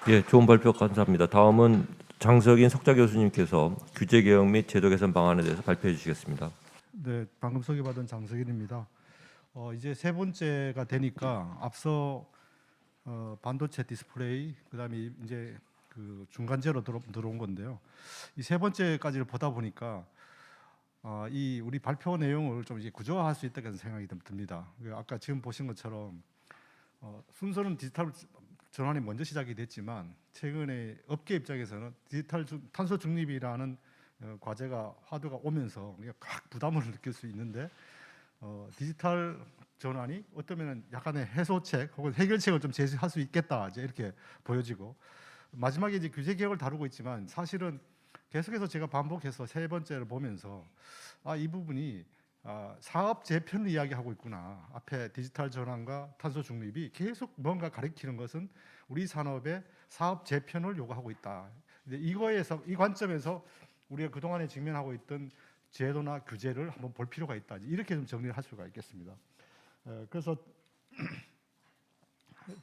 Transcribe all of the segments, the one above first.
예, 좋은 발표 감사합니다. 다음은 장석인 석좌 교수님께서 규제 개혁 및 제도 개선 방안에 대해서 발표해 주시겠습니다. 네, 방금 소개받은 장석인입니다. 이제 세 번째가 되니까 앞서 반도체 디스플레이, 그다음에 이제 그 중간재로 들어온 건데요. 이 세 번째까지를 보다 보니까 이 우리 발표 내용을 좀 이제 구조화할 수 있다는 생각이 듭니다. 아까 지금 보신 것처럼 순서는 디지털 전환이 먼저 시작이 됐지만 최근에 업계 입장에서는 디지털 탄소 중립이라는 과제가 화두가 오면서 각 부담을 느낄 수 있는데 디지털 전환이 어쩌면 약간의 해소책 혹은 해결책을 좀 제시할 수 있겠다 이제 이렇게 보여지고, 마지막에 이제 규제 개혁을 다루고 있지만 사실은 계속해서 제가 반복해서 세 번째를 보면서 이 부분이 사업 재편을 이야기하고 있구나. 앞에 디지털 전환과 탄소 중립이 계속 뭔가 가리키는 것은 우리 산업의 사업 재편을 요구하고 있다. 이거에서 이 관점에서 우리가 그동안에 직면하고 있던 제도나 규제를 한번 볼 필요가 있다. 이렇게 좀 정리를 할 수가 있겠습니다. 그래서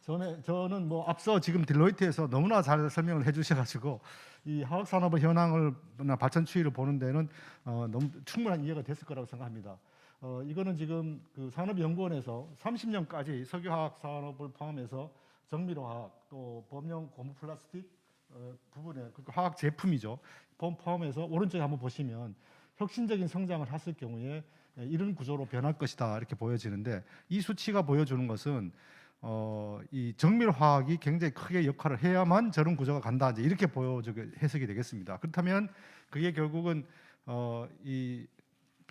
저는 뭐 앞서 지금 딜로이트에서 너무나 잘 설명을 해주셔가지고 이 화학 산업의 현황을 발전 추이를 보는 데는 너무 충분한 이해가 됐을 거라고 생각합니다. 이거는 지금 그 산업연구원에서 30년까지 석유화학 산업을 포함해서 정밀화학 또 범용 고무 플라스틱 부분에 그 화학 제품이죠. 포함해서 오른쪽에 한번 보시면 혁신적인 성장을 했을 경우에 이런 구조로 변할 것이다 이렇게 보여지는데, 이 수치가 보여주는 것은 이 정밀화학이 굉장히 크게 역할을 해야만 저런 구조가 간다 이제 이렇게 해석이 되겠습니다. 그렇다면 그게 결국은 이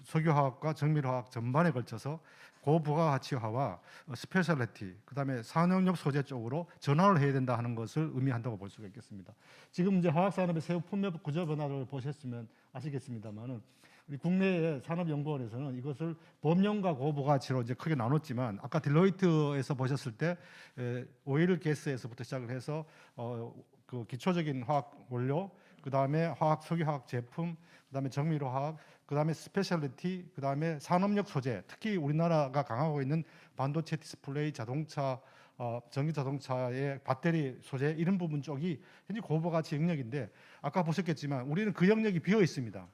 석유화학과 정밀화학 전반에 걸쳐서 고부가가치화와 스페셜리티, 그다음에 산업용 소재 쪽으로 전환을 해야 된다 하는 것을 의미한다고 볼 수가 있겠습니다. 지금 이제 화학산업의 새 품목 구조 변화를 보셨으면 아시겠습니다만은 우리 국내의 산업연구원에서는 이것을 범용과 고부가치로 이제 크게 나눴지만, 아까 딜로이트에서 보셨을 때 오일 가스에서부터 시작을 해서 그 기초적인 화학 원료, 그다음에 화학 석유화학 제품, 그다음에 정밀화학, 그다음에 스페셜리티, 그다음에 산업용 소재, 특히 우리나라가 강하고 있는 반도체 디스플레이, 자동차, 전기 자동차의 배터리 소재 이런 부분 쪽이 현재 고부가치 영역인데, 아까 보셨겠지만 우리는 그 영역이 비어 있습니다.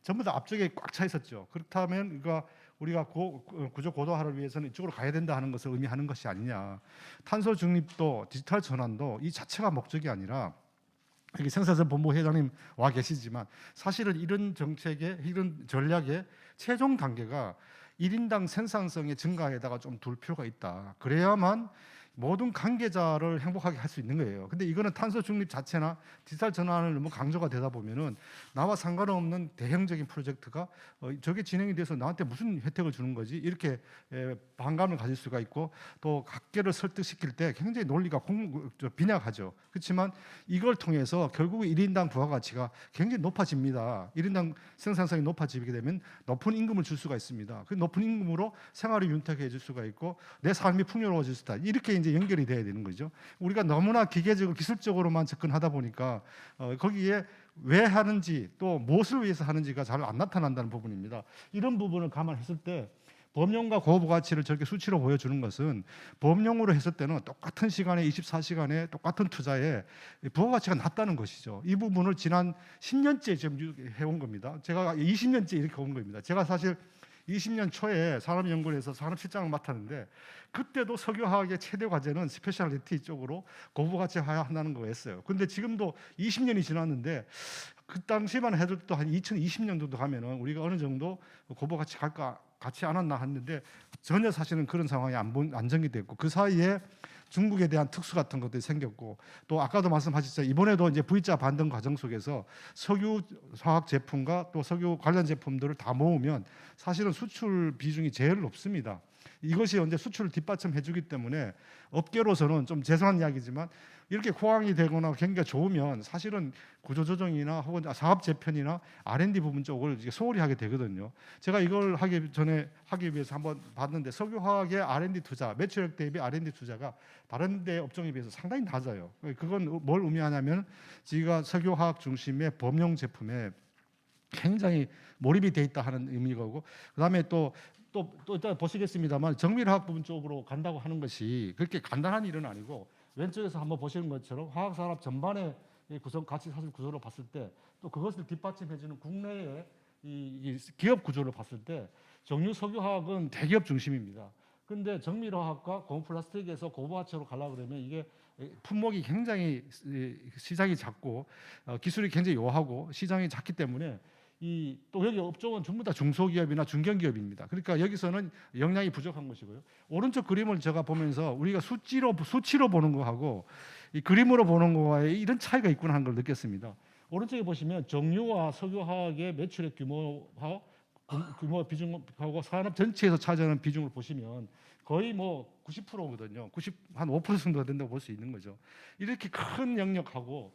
전부 다 앞쪽에 꽉 차 있었죠. 그렇다면 우리가 구조 고도화를 위해서는 이쪽으로 가야 된다 하는 것을 의미하는 것이 아니냐. 탄소 중립도 디지털 전환도 이 자체가 목적이 아니라, 여기 생산성 본부 회장님 와 계시지만 사실은 이런 정책의 이런 전략의 최종 단계가 1인당 생산성의 증가에다가 좀 둘 필요가 있다. 그래야만 모든 관계자를 행복하게 할 수 있는 거예요. 근데 이거는 탄소 중립 자체나 디지털 전환을 너무 강조가 되다 보면은 나와 상관없는 대형적인 프로젝트가 저게 진행이 돼서 나한테 무슨 혜택을 주는 거지 이렇게 반감을 가질 수가 있고, 또 각계를 설득시킬 때 굉장히 논리가 빈약하죠. 그렇지만 이걸 통해서 결국 1인당 부가가치가 굉장히 높아집니다. 1인당 생산성이 높아지게 되면 높은 임금을 줄 수가 있습니다. 그 높은 임금으로 생활이 윤택해질 수가 있고 내 삶이 풍요로워질 수다. 이렇게 이제 연결이 돼야 되는 거죠. 우리가 너무나 기계적으로 기술적으로만 접근하다 보니까 거기에 왜 하는지 또 무엇을 위해서 하는지가 잘 안 나타난다는 부분입니다. 이런 부분을 감안했을 때 범용과 고부가치를 저렇게 수치로 보여주는 것은 범용으로 했을 때는 똑같은 시간에 24시간에 똑같은 투자에 부가가치가 낮다는 것이죠. 이 부분을 지난 10년째 지금 해온 겁니다. 제가 20년째 이렇게 온 겁니다. 제가 사실 20년 초에 산업연구원에서 산업실장을 맡았는데 그때도 석유화학의 최대 과제는 스페셜리티 쪽으로 고부가치화한다는 거였어요. 근데 지금도 20년이 지났는데 그 당시만 해도 한 2020년도도 가면은 우리가 어느 정도 고부가치 갈까 같이 않았나 했는데 전혀 사실은 그런 상황이 안 전개됐고, 그 사이에 중국에 대한 특수 같은 것들이 생겼고, 또 아까도 말씀하셨죠. 이번에도 이제 V자 반등 과정 속에서 석유 화학 제품과 또 석유 관련 제품들을 다 모으면 사실은 수출 비중이 제일 높습니다. 이것이 언제 수출을 뒷받침해 주기 때문에 업계로서는 좀 죄송한 이야기지만 이렇게 호황이 되거나 경기가 좋으면 사실은 구조조정이나 혹은 사업 재편이나 R&D 부분 쪽을 이제 소홀히 하게 되거든요. 제가 이걸 하기 위해서 한번 봤는데 석유화학의 R&D 투자, 매출액 대비 R&D 투자가 다른 데 업종에 비해서 상당히 낮아요. 그건 뭘 의미하냐면 지가 석유화학 중심의 범용 제품에 굉장히 몰입이 돼 있다 하는 의미고, 그다음에 또 이따 보시겠습니다만 정밀화학 부분 쪽으로 간다고 하는 것이 그렇게 간단한 일은 아니고 왼쪽에서 한번 보시는 것처럼 화학산업 전반의 이 구성 가치 사실 구조로 봤을 때 또 그것을 뒷받침해주는 국내의 이 기업 구조를 봤을 때 정유 석유화학은 대기업 중심입니다. 근데 정밀화학과 고무플라스틱에서 고부가치로 가려고 그러면 이게 품목이 굉장히 시장이 작고 기술이 굉장히 요하고 시장이 작기 때문에 또 여기 업종은 전부 다 중소기업이나 중견기업입니다. 그러니까 여기서는 역량이 부족한 것이고요. 오른쪽 그림을 제가 보면서 우리가 수치로 보는 거하고 이 그림으로 보는 거와의 이런 차이가 있구나 하는 걸 느꼈습니다. 오른쪽에 보시면 정유와 석유화학의 매출액 규모와 규모 비중하고 산업 전체에서 차지하는 비중을 보시면 거의 뭐 90%거든요. 90한5% 정도가 된다고 볼 수 있는 거죠. 이렇게 큰 영역하고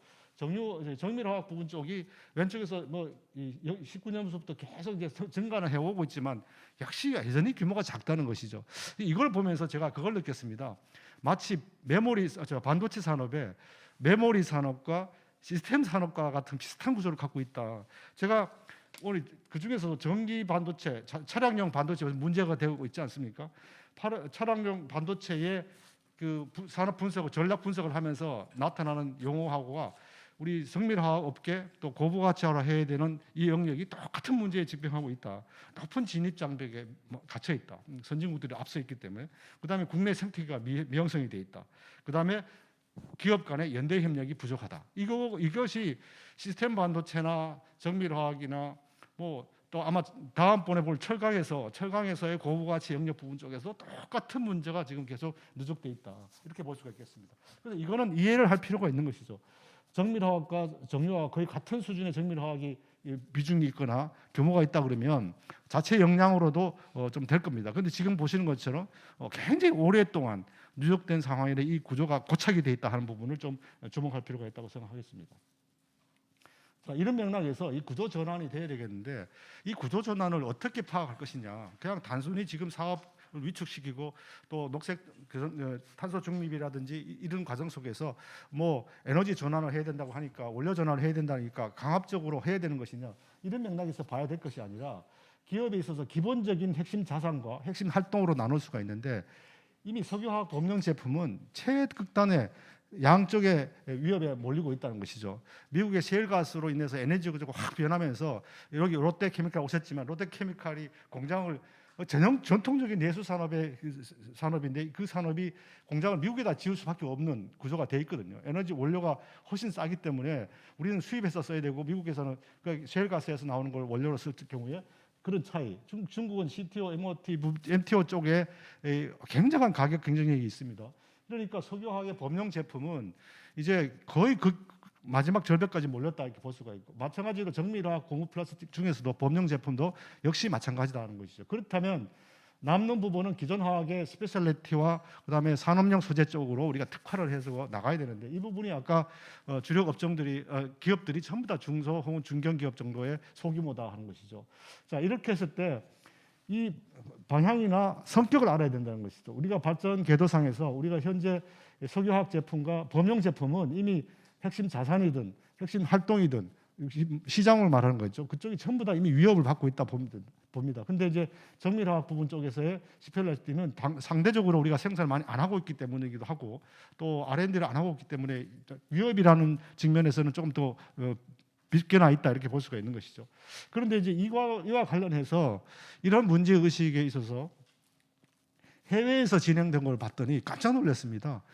정밀화학 부분 쪽이 왼쪽에서 뭐 19년부터 계속 이제 증가는 해오고 있지만 역시 여전히 규모가 작다는 것이죠. 이걸 보면서 제가 그걸 느꼈습니다. 마치 반도체 산업에 메모리 산업과 시스템 산업과 같은 비슷한 구조를 갖고 있다. 제가 오늘 그 중에서도 전기 반도체, 차량용 반도체 문제가 되고 있지 않습니까? 차량용 반도체의 그 산업 분석을 전략 분석을 하면서 나타나는 용어하고가 우리 정밀화학 업계 또 고부가치화로 해야 되는 이 영역이 똑같은 문제에 직면하고 있다. 높은 진입 장벽에 갇혀 있다. 선진국들이 앞서 있기 때문에. 그다음에 국내 생태계가 미형성이 돼 있다. 그다음에 기업 간의 연대 협력이 부족하다. 이것이 시스템 반도체나 정밀화학이나 뭐 또 아마 다음번에 볼 철강에서의 고부가치 영역 부분 쪽에서 똑같은 문제가 지금 계속 누적돼 있다. 이렇게 볼 수가 있겠습니다. 그래서 이거는 이해를 할 필요가 있는 것이죠. 정밀화학과 정유화학 거의 같은 수준의 정밀화학이 비중이 있거나 규모가 있다 그러면 자체 역량으로도 좀 될 겁니다. 그런데 지금 보시는 것처럼 굉장히 오랫동안 누적된 상황이라 이 구조가 고착이 돼 있다 하는 부분을 좀 주목할 필요가 있다고 생각하겠습니다. 자, 이런 맥락에서 이 구조 전환이 돼야 되겠는데 이 구조 전환을 어떻게 파악할 것이냐. 그냥 단순히 지금 사업을 위축시키고 또 녹색 탄소 중립이라든지 이런 과정 속에서 뭐 에너지 전환을 해야 된다고 하니까 원료 전환을 해야 된다니까 강압적으로 해야 되는 것이냐. 이런 맥락에서 봐야 될 것이 아니라 기업에 있어서 기본적인 핵심 자산과 핵심 활동으로 나눌 수가 있는데 이미 석유화학 범용 제품은 최극단의 양쪽의 위협에 몰리고 있다는 것이죠. 미국의 셰일가스로 인해서 에너지 구조가 확 변하면서 여기 롯데케미칼 오셨지만 롯데케미칼이 공장을 전통적인 내수 산업인데 그 산업이 공장을 미국에다 지을 수밖에 없는 구조가 돼 있거든요. 에너지 원료가 훨씬 싸기 때문에 우리는 수입해서 써야 되고 미국에서는 그 셰일가스에서 나오는 걸 원료로 쓸 경우에 그런 차이. 중국은 CTO, MTO 쪽에 굉장한 가격 경쟁력이 있습니다. 그러니까 석유화학의 범용 제품은 이제 거의 그 마지막 절벽까지 몰렸다 이렇게 볼 수가 있고 마찬가지로 정밀화학 고무 플라스틱 중에서도 범용 제품도 역시 마찬가지다는 것이죠. 그렇다면 남는 부분은 기존 화학의 스페셜리티와 그다음에 산업용 소재 쪽으로 우리가 특화를 해서 나가야 되는데 이 부분이 아까 주력 업종들이 기업들이 전부 다 중소 혹은 중견 기업 정도의 소규모다 하는 것이죠. 자, 이렇게 했을 때 이 방향이나 성격을 알아야 된다는 것이죠. 우리가 발전 궤도상에서 우리가 현재 석유화학 제품과 범용 제품은 이미 핵심 자산이든 핵심 활동이든 시장을 말하는 거죠. 그쪽이 전부 다 이미 위협을 받고 있다 봅니다. 근데 이제 정밀화학 부분 쪽에서의 스페셜리티는 상대적으로 우리가 생산을 많이 안 하고 있기 때문이기도 하고 또 R&D를 안 하고 있기 때문에 위협이라는 측면에서는 조금 더 비껴나 있다 이렇게 볼 수가 있는 것이죠. 그런데 이제 이와 관련해서 이런 문제 의식에 있어서 해외에서 진행된 걸 봤더니 깜짝 놀랐습니다.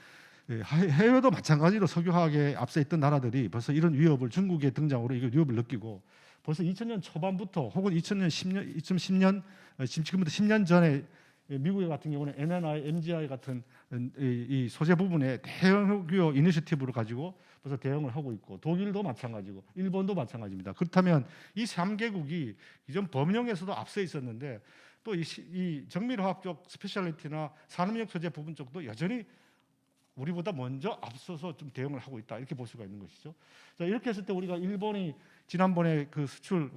해외도 마찬가지로 석유화학에 앞서 있던 나라들이 벌써 이런 위협을 중국의 등장으로 이거 위협을 느끼고 벌써 2000년 초반부터 혹은 2010년 지금부터 10년 전에 미국 같은 경우는 NNI, MGI 같은 이 소재 부분에 대형 규모 이니셔티브를 가지고 벌써 대응을 하고 있고 독일도 마찬가지고 일본도 마찬가지입니다. 그렇다면 이 3개국이 이전 범용에서도 앞서 있었는데 또 이 정밀화학 쪽 스페셜리티나 산업용 소재 부분 쪽도 여전히 우리보다 먼저 앞서서 좀 대응을 하고 있다 이렇게 볼 수가 있는 것이죠. 자, 이렇게 했을 때 우리가 일본이 지난번에 그 수출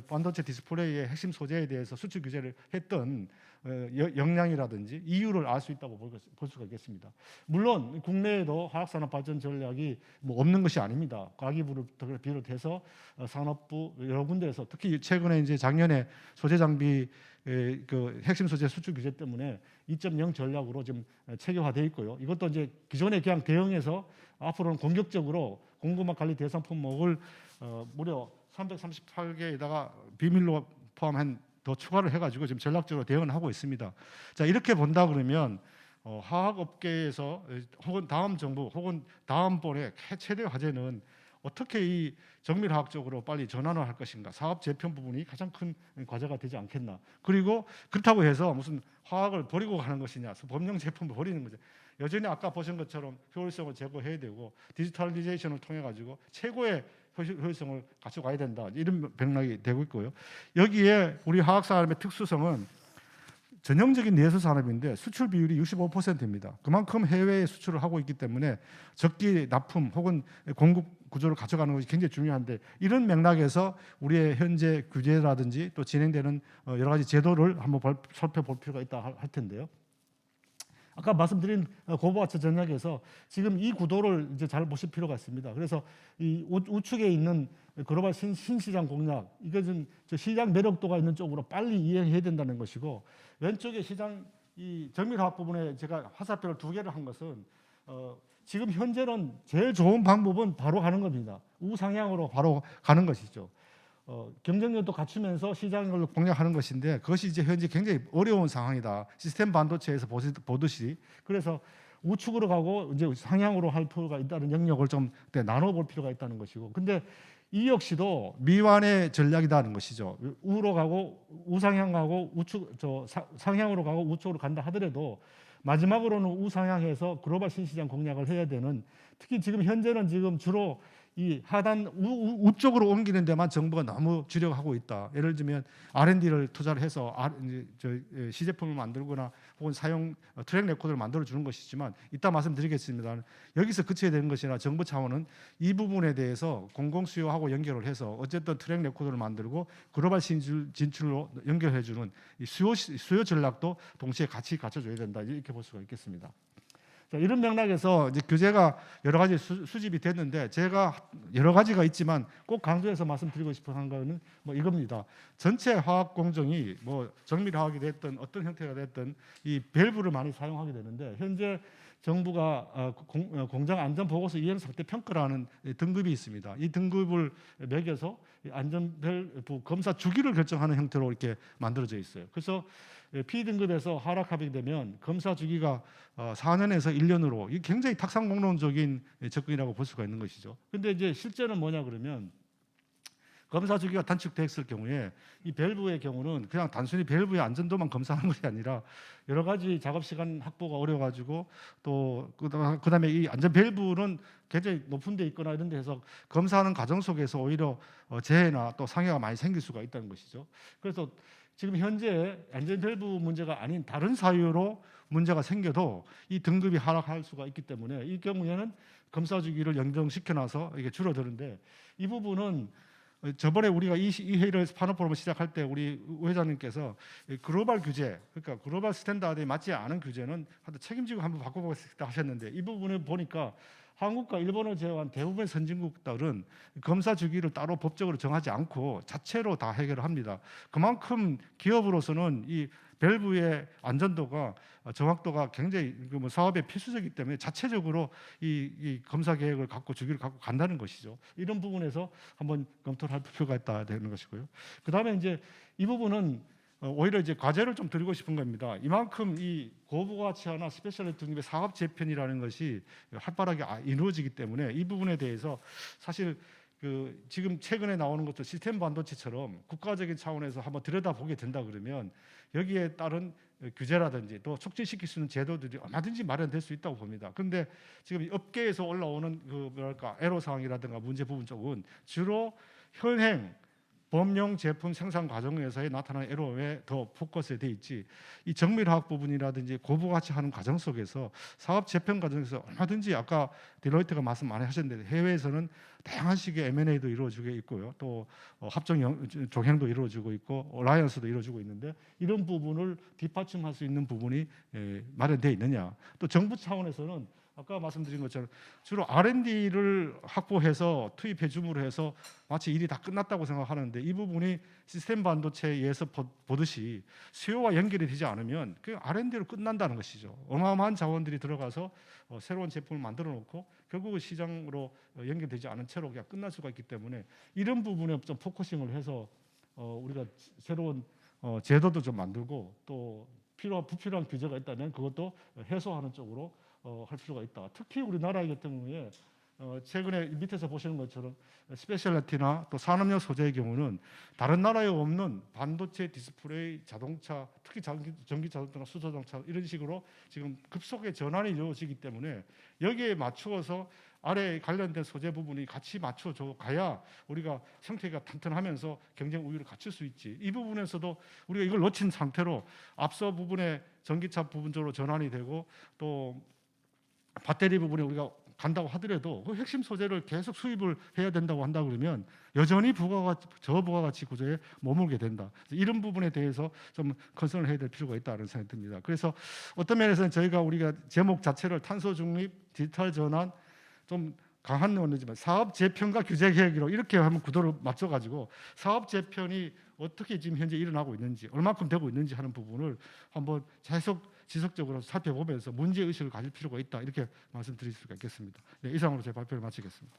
반도체 디스플레이의 핵심 소재에 대해서 수출 규제를 했던 역량이라든지 이유를 알 수 있다고 볼 수가 있겠습니다. 물론 국내에도 화학산업 발전 전략이 뭐 없는 것이 아닙니다. 과기부를 비롯해서 산업부 여러 군데에서 특히 최근에 이제 작년에 소재 장비 그 핵심 소재 수출 규제 때문에 2.0 전략으로 지금 체계화되어 있고요. 이것도 이제 기존에 그냥 대응해서 앞으로는 공격적으로 공급망 관리 대상 품목을 무려 338개에다가 비밀로 포함한 더 추가를 해가지고 지금 전략적으로 대응을 하고 있습니다. 자, 이렇게 본다 그러면 화학업계에서 혹은 다음 정부 혹은 다음번에 최대 과제는 어떻게 이 정밀화학적으로 빨리 전환을 할 것인가, 사업 재편 부분이 가장 큰 과제가 되지 않겠나. 그리고 그렇다고 해서 무슨 화학을 버리고 가는 것이냐, 범용 제품을 버리는 거죠. 여전히 아까 보신 것처럼 효율성을 제고해야 되고 디지털리제이션을 통해 가지고 최고의 효율성을 가져가야 된다, 이런 맥락이 되고 있고요. 여기에 우리 화학산업의 특수성은 전형적인 내수 산업인데 수출 비율이 65%입니다. 그만큼 해외에 수출을 하고 있기 때문에 적기 납품 혹은 공급 구조를 가져가는 것이 굉장히 중요한데, 이런 맥락에서 우리의 현재 규제라든지 또 진행되는 여러 가지 제도를 한번 살펴볼 필요가 있다 할 텐데요. 아까 말씀드린 고부가치 전략에서 지금 이 구도를 이제 잘 보실 필요가 있습니다. 그래서 이 우측에 있는 글로벌 신시장 공략, 이것은 시장 매력도가 있는 쪽으로 빨리 이행해야 된다는 것이고, 왼쪽에 시장 이 정밀화학 부분에 제가 화살표를 2개를 한 것은 지금 현재는 제일 좋은 방법은 바로 가는 겁니다. 우상향으로 바로 가는 것이죠. 경쟁력도 갖추면서 시장을 공략하는 것인데, 그것이 이제 현재 굉장히 어려운 상황이다. 시스템 반도체에서 보듯이. 그래서 우측으로 가고 이제 상향으로 할 필요가 있다는 영역을 좀 나눠볼 필요가 있다는 것이고, 근데 이 역시도 미완의 전략이라는 것이죠. 우로 가고 우상향 가고 상향으로 가고 우측으로 간다 하더라도 마지막으로는 우상향해서 글로벌 신시장 공략을 해야 되는, 특히 지금 현재는 지금 주로 이 하단 우쪽으로 옮기는 데만 정부가 너무 주력하고 있다. 예를 들면 R&D를 투자를 해서 시제품을 만들거나 혹은 사용 트랙 레코드를 만들어 주는 것이지만, 이따 말씀드리겠습니다. 여기서 그쳐야 되는 것이나 정부 차원은 이 부분에 대해서 공공 수요하고 연결을 해서 어쨌든 트랙 레코드를 만들고 글로벌 진출로 연결해 주는 이 수요 전략도 동시에 같이 갖춰줘야 된다, 이렇게 볼 수가 있겠습니다. 자, 이런 맥락에서 이제 규제가 여러 가지 수집이 됐는데, 제가 여러 가지가 있지만 꼭 강조해서 말씀드리고 싶은 거는 뭐 이겁니다. 전체 화학 공정이 뭐 정밀화학이 됐든 어떤 형태가 됐든 이 밸브를 많이 사용하게 되는데, 현재 정부가 공장 안전 보고서 이행 상태 평가라는 등급이 있습니다. 이 등급을 매겨서 안전 밸브 검사 주기를 결정하는 형태로 이렇게 만들어져 있어요. 그래서 P등급에서 하락하게 되면 검사 주기가 4년에서 1년으로, 이 굉장히 탁상공론적인 접근이라고 볼 수가 있는 것이죠. 근데 이제 실제는 뭐냐 그러면, 검사 주기가 단축됐을 경우에 이 밸브의 경우는 그냥 단순히 밸브의 안전도만 검사하는 것이 아니라 여러 가지 작업 시간 확보가 어려워가지고, 또 그다음에 이 안전 밸브는 굉장히 높은 데 있거나 이런 데서 검사하는 과정 속에서 오히려 재해나 또 상해가 많이 생길 수가 있다는 것이죠. 그래서 지금 현재 안전 밸브 문제가 아닌 다른 사유로 문제가 생겨도 이 등급이 하락할 수가 있기 때문에, 이 경우에는 검사 주기를 연장시켜놔서 이게 줄어드는데, 이 부분은 저번에 우리가 이 회의를 스파너 포럼을 시작할 때 우리 회장님께서 글로벌 규제, 그러니까 글로벌 스탠다드에 맞지 않은 규제는 책임지고 한번 바꿔보겠다 하셨는데, 이 부분을 보니까 한국과 일본을 제외한 대부분의 선진국들은 검사 주기를 따로 법적으로 정하지 않고 자체로 다 해결을 합니다. 그만큼 기업으로서는 이 밸브의 안전도가 정확도가 굉장히 사업에 필수적이기 때문에 자체적으로 이 검사 계획을 갖고 주기를 갖고 간다는 것이죠. 이런 부분에서 한번 검토를 할 필요가 있다 되는 것이고요. 그다음에 이제 이 부분은 오히려 이제 과제를 좀 드리고 싶은 겁니다. 이만큼 이 고부가치화나 스페셜리티 등급의 사업 재편이라는 것이 활발하게 이루어지기 때문에, 이 부분에 대해서 사실 지금 최근에 나오는 것도 시스템 반도체처럼 국가적인 차원에서 한번 들여다보게 된다 그러면 여기에 따른 규제라든지 또 촉진시킬 수 있는 제도들이 얼마든지 마련될 수 있다고 봅니다. 그런데 지금 업계에서 올라오는 애로사항이라든가 문제 부분 쪽은 주로 현행 범용 제품 생산 과정에서의 나타나는 에러에 더 포커스에 돼 있지, 이 정밀화학 부분이라든지 고부가치하는 과정 속에서 사업 재편 과정에서 얼마든지, 아까 딜로이트가 말씀 많이 하셨는데 해외에서는 다양한 식의 M&A도 이루어지고 있고요, 또 합종 종행도 이루어지고 있고 얼라이언스도 이루어지고 있는데, 이런 부분을 뒷받침할 수 있는 부분이 마련되어 있느냐, 또 정부 차원에서는 아까 말씀드린 것처럼 주로 R&D를 확보해서 투입해 줌으로 해서 마치 일이 다 끝났다고 생각하는데 이 부분이 시스템 반도체에서 보듯이 수요와 연결이 되지 않으면 그 R&D로 끝난다는 것이죠. 어마어마한 자원들이 들어가서 새로운 제품을 만들어 놓고 결국은 시장으로 연결되지 않은 채로 그냥 끝날 수가 있기 때문에 이런 부분에 좀 포커싱을 해서 우리가 새로운 제도도 좀 만들고 또 불필요한 규제가 있다면 그것도 해소하는 쪽으로 할 필요가 있다. 특히 우리나라 같은 경우에 최근에 밑에서 보시는 것처럼 스페셜리티나 또 산업용 소재의 경우는 다른 나라에 없는 반도체, 디스플레이, 자동차, 특히 전기 자동차나 수소자동차 이런 식으로 지금 급속의 전환이 이루어지기 때문에 여기에 맞추어서 아래 관련된 소재 부분이 같이 맞춰져 가야 우리가 생태계가 탄탄하면서 경쟁 우위를 갖출 수 있지. 이 부분에서도 우리가 이걸 놓친 상태로 앞서 부분에 전기차 부분적으로 전환이 되고 또 배터리 부분에 우리가 간다고 하더라도 그 핵심 소재를 계속 수입을 해야 된다고 한다 그러면 여전히 저부가가치 구조에 머물게 된다. 이런 부분에 대해서 좀 컨설을 해야 될 필요가 있다는 생각이 듭니다. 그래서 어떤 면에서는 우리가 제목 자체를 탄소 중립, 디지털 전환 좀 강한 논리지만 사업 재편과 규제 계획으로 이렇게 하면 구도를 맞춰가지고 사업 재편이 어떻게 지금 현재 일어나고 있는지 얼마큼 되고 있는지 하는 부분을 한번 계속 지속적으로 살펴보면서 문제 의식을 가질 필요가 있다 이렇게 말씀드릴 수가 있겠습니다. 네, 이상으로 제 발표를 마치겠습니다.